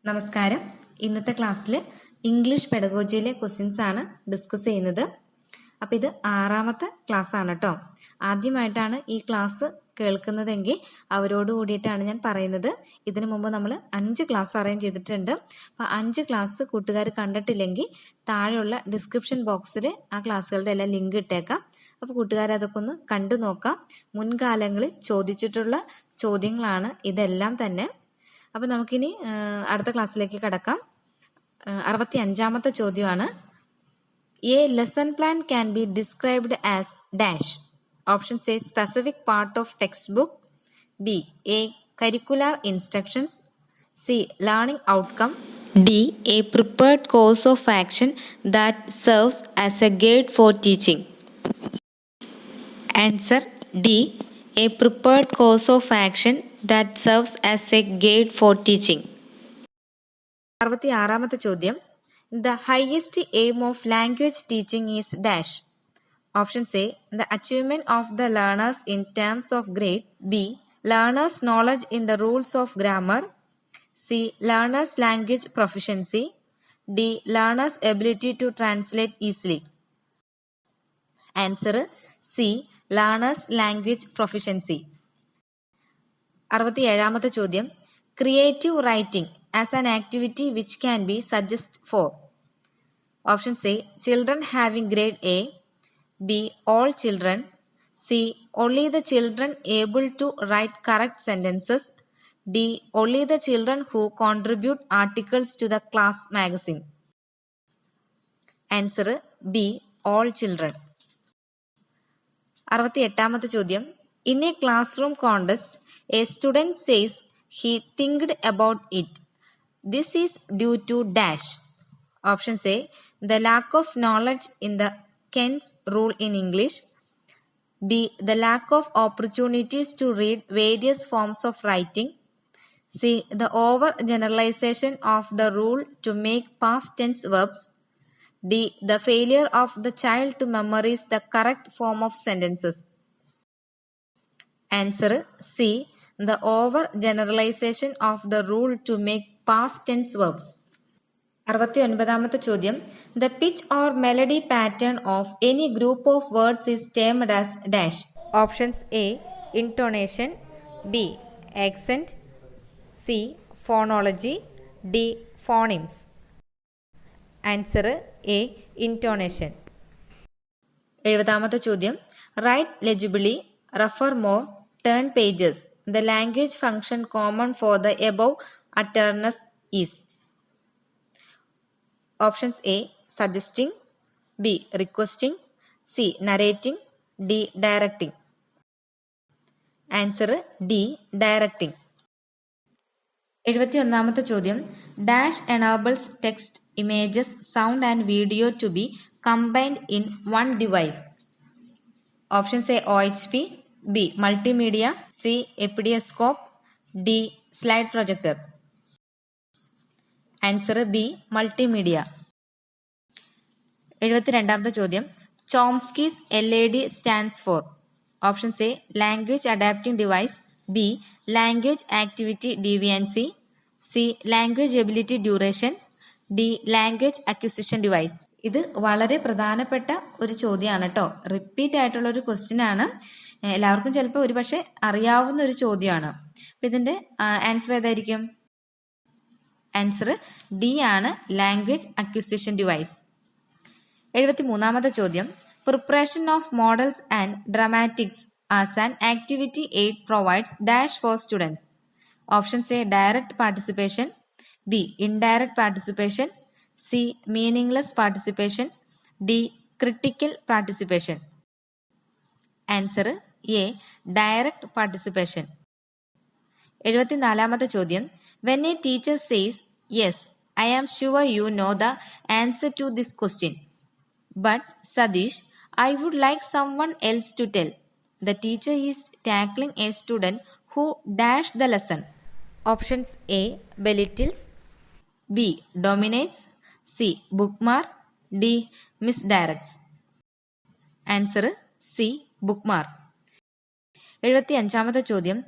നമസ്കാരം. ഇന്നത്തെ ക്ലാസ്സിൽ ഇംഗ്ലീഷ് പെഡഗോജിയിലെ ക്വസ്റ്റ്യൻസ് ആണ് ഡിസ്കസ് ചെയ്യുന്നത്. അപ്പോൾ ഇത് 6ാമത്തെ ക്ലാസ് ആണ് കേട്ടോ. ആദ്യമായിട്ടാണ് ഈ ക്ലാസ് കേൾക്കുന്നതെങ്കിൽ അവരോട് കൂടിയിട്ടാണ് ഞാൻ പറയുന്നത്. ഇതിനു മുമ്പ് നമ്മൾ 5 ക്ലാസ് അറേഞ്ച് ചെയ്തിട്ടുണ്ട്. അപ്പോൾ 5 ക്ലാസ് കൂട്ടുകാർ കണ്ടിട്ടില്ലെങ്കിൽ താഴെയുള്ള ഡിസ്ക്രിപ്ഷൻ ബോക്സിൽ ആ ക്ലാസ്സുകളുടെ എല്ലാം ലിങ്ക് ഇട്ടേക്കാം. അപ്പോൾ കൂട്ടുകാർ അതൊക്കെ ഒന്ന് കണ്ടു നോക്കാം. മുൻകാലങ്ങളിൽ ചോദിച്ചിട്ടുള്ള ചോദ്യങ്ങളാണ് ഇതെല്ലാം തന്നെ. അപ്പോൾ നമുക്കിനി അടുത്ത ക്ലാസ്സിലേക്ക് കടക്കാം. 65ാമത്തെ ചോദ്യമാണ്. A lesson plan can be described as dash. Options A specific part of text book, B A curricular instructions, C learning outcome, D A prepared course of action that serves as A guide four teaching. Answer D A prepared course of action that serves as a guide for teaching. 66ാമത്തെ ചോദ്യം. The highest aim of language teaching is dash. Options A. The achievement of the learners in terms of grade. B. Learners' knowledge in the rules of grammar. C. Learners' language proficiency. D. Learners' ability to translate easily. Answer C. Learners' language proficiency. 67ാമത്തെ ചോദ്യം. Creative writing as an activity which can be suggest for. Options A children having grade A, B all children, C only the children able to write correct sentences, D only the children who contribute articles to the class magazine. Answer B all children. 68ാമത്തെ ചോദ്യം. In a classroom contest a student says he thinked about it. This is due to dash. Options A. The lack of knowledge in the Kent's rule in English. B. The lack of opportunities to read various forms of writing. C. The overgeneralization of the rule to make past tense verbs. D. The failure of the child to memorize the correct form of sentences. Answer C. The overgeneralization of the rule to make past tense verbs. 69ാമത്തെ ചോദ്യം. The pitch or melody pattern of any group of words is termed as dash. Options A. Intonation, B. Accent, C. Phonology, D. Phonemes. Answer A. Intonation. 70ാമത്തെ ചോദ്യം. Write legibly, refer more, turn pages. The language function common for the above utterances is. Options A. Suggesting, B. Requesting, C. Narrating, D. Directing. Answer D. Directing. 71ാമത്തെ ചോദ്യം. Dash enables text, images, sound and video to be combined in one device. Options A. OHP, B. Multimedia, C. Epidioscope, D. Slide projector. Answer B. Multimedia. 72ാമത്തെ ചോദ്യം. Chomsky's LAD stands for. Options A. Language Adapting Device, B. Language Activity Deviancy, C. Language Ability Duration, D. Language Acquisition Device. ഇത് വളരെ പ്രധാനപ്പെട്ട ഒരു ചോദ്യമാണ് കേട്ടോ. Repeat ആയിട്ടുള്ള ഒരു question ആണ്. എല്ലാവർക്കും ചിലപ്പോൾ ഒരുപക്ഷെ അറിയാവുന്ന ഒരു ചോദ്യമാണ്. അപ്പൊ ഇതിന്റെ ആൻസർ ഏതായിരിക്കും? ആൻസർ ഡി ആണ്, ലാംഗ്വേജ് അക്വിസിഷൻ ഡിവൈസ്. 73ാമത്തെ ചോദ്യം. Preparation of models and dramatics as an activity aid provides dash for students. Options A direct participation, B indirect participation, C meaningless participation, D critical participation. Answer A direct participation. 74ാമത്തെ ചോദ്യം. When a teacher says yes I am sure you know the answer to this question but Satish I would like someone else to tell. The teacher is tackling a student who dash the lesson. Options A belittles, B dominates, C bookmark, D misdirects. Answer C bookmark. 75ാമത്തെ ചോദ്യം.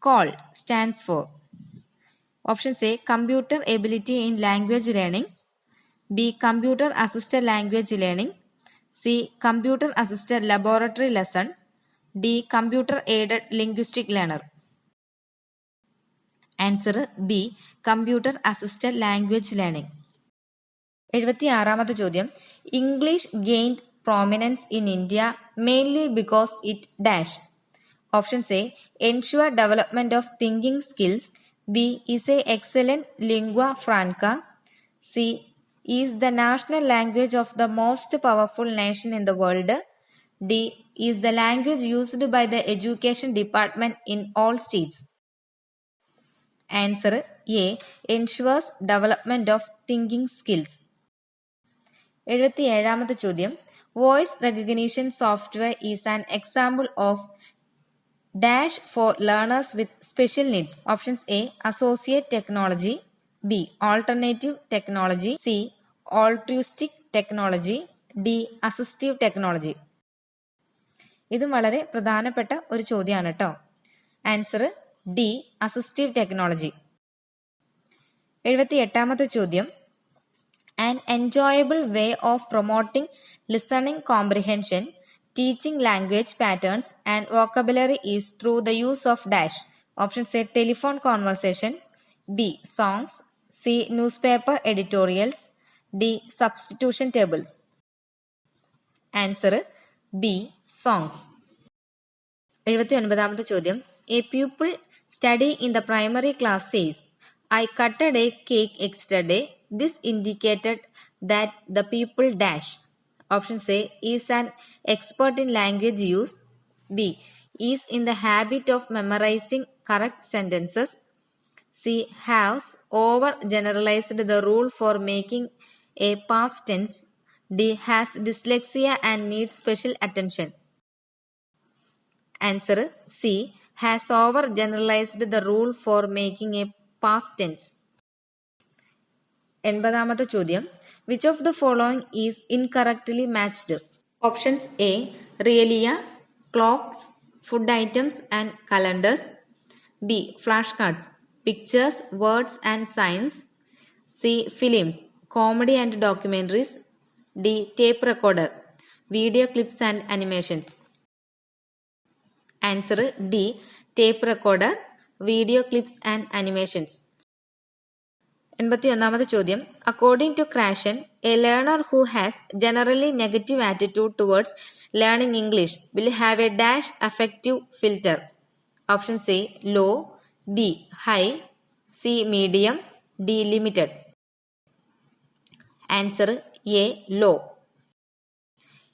CAL stands for. Options A. Computer ability in language learning. B. Computer assisted language learning. C. Computer assisted laboratory lesson. D. Computer aided linguistic learner. Answer B. Computer assisted language learning. 76ാമത്തെ ചോദ്യം. English gained prominence in India mainly because it dash. Options A. Ensure development of thinking skills. B. Is a excellent lingua franca. C. Is the national language of the most powerful nation in the world. D. Is the language used by the education department in all states. Answer A. Ensures development of thinking skills. 77ാമത്തെ ചോദ്യം. Voice recognition software is an example of dash for learners with special needs. Options A. Associate technology. B. Alternative technology. C. Altruistic technology. D. Assistive technology. ഇതും വളരെ പ്രധാനപ്പെട്ട ഒരു ചോദ്യമാണ് കേട്ടോ. Answer D. Assistive technology. 78ാമത്തെ ചോദ്യം. An enjoyable way of promoting listening comprehension, teaching language patterns and vocabulary is through the use of dash. Options A. Telephone conversation. B. Songs. C. Newspaper editorials. D. Substitution tables. Answer B. Songs. 79ാമത്തെ ചോദ്യം. A pupil study in the primary class says, I cutted a cake yesterday. This indicated that the pupil dash. Options A. Is an expert in language use. B. Is in the habit of memorizing correct sentences. C. Has over generalized the rule for making a past tense. D. Has dyslexia and needs special attention. Answer C. Has over generalized the rule for making a past tense. 80ാമത്തെ ചോദ്യം. Which of the following is incorrectly matched? Options A. Realia, clocks, food items and calendars. B. Flashcards, pictures, words and signs. C. Films, comedy and documentaries. D. Tape recorder, video clips and animations. Answer D. Tape recorder, video clips and animations. 81ാമത്തെ ചോദ്യം. According to Krashen, a learner who has generally negative attitude towards learning English will have a dash affective filter. Options A. Low. B. High. C. Medium. D. Limited. Answer A. Low.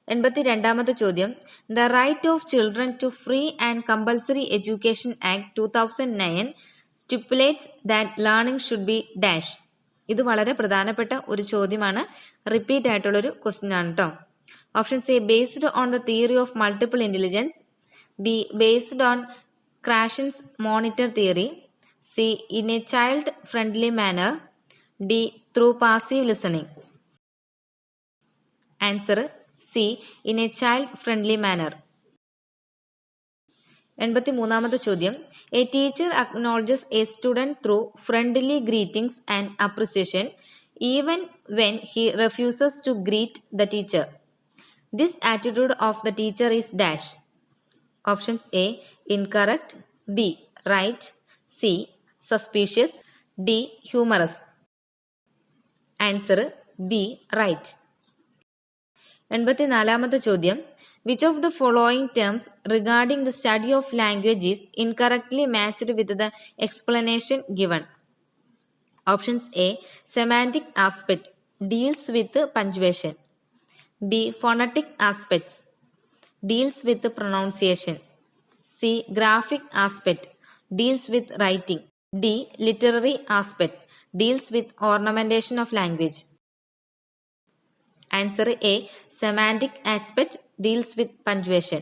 82ാമത്തെ ചോദ്യം. The Right of Children to Free and Compulsory Education Act 2009 stipulates that learning should be dash. ഇത് വളരെ പ്രധാനപ്പെട്ട ഒരു ചോദ്യമാണ്. Repeat ആയിട്ടുള്ളൊരു question ആണ് കേട്ടോ. Options A. Based on the theory of multiple intelligence. B. Based on Krashen's monitor theory. C. In a child friendly manner. D. Through passive listening. Answer C. In a child friendly manner. 83ാമത്തെ ചോദ്യം. A teacher acknowledges a student through friendly greetings and appreciation even when he refuses to greet the teacher. This attitude of the teacher is dash. Options A. Incorrect. B. Right. C. Suspicious. D. Humorous. Answer B. Right. 84ാമത്തെ ചോദ്യം. Which of the following terms regarding the study of language is incorrectly matched with the explanation given? Options A. Semantic aspect, deals with punctuation. B. Phonetic aspects, deals with pronunciation. C. Graphic aspect, deals with writing. D. Literary aspect, deals with ornamentation of language. Answer A. Semantic aspect, deals with punctuation.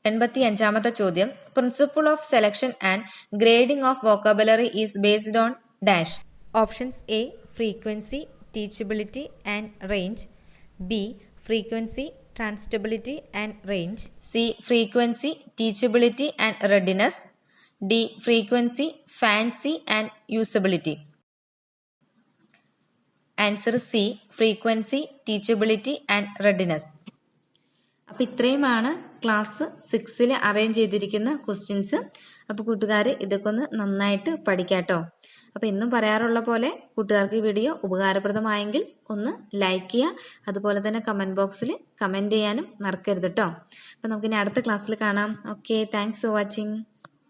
85ാമത്തെ ചോദ്യം. Principle of selection and grading of vocabulary is based on dash. Options A. Frequency, teachability and range. B. Frequency, transferability and range. C. Frequency, teachability and readiness. D frequency, fancy and usability. Answer C frequency, teachability and readiness. അപ്പോൾ ഇത്രയുമാണ് class 6 arrange ചെയ്തിരിക്കുന്ന questions. അപ്പോൾ കൂട്ടുകാർ ഇതൊക്കെ ഒന്ന് നന്നായിട്ട് പഠിക്കാട്ടോ. അപ്പോൾ എന്നും പറയാറുള്ള പോലെ കൂട്ടുകാർക്ക് ഈ വീഡിയോ ഉപകാരപ്രദമായെങ്കിൽ ഒന്ന് ലൈക്ക് ചെയ്യുക, അതുപോലെ തന്നെ കമൻറ്റ് ബോക്സിൽ കമൻറ്റ് ചെയ്യാനും മറക്കരുത് കേട്ടോ. അപ്പോൾ നമുക്കിനി അടുത്ത ക്ലാസ്സിൽ കാണാം. Okay, thanks for watching.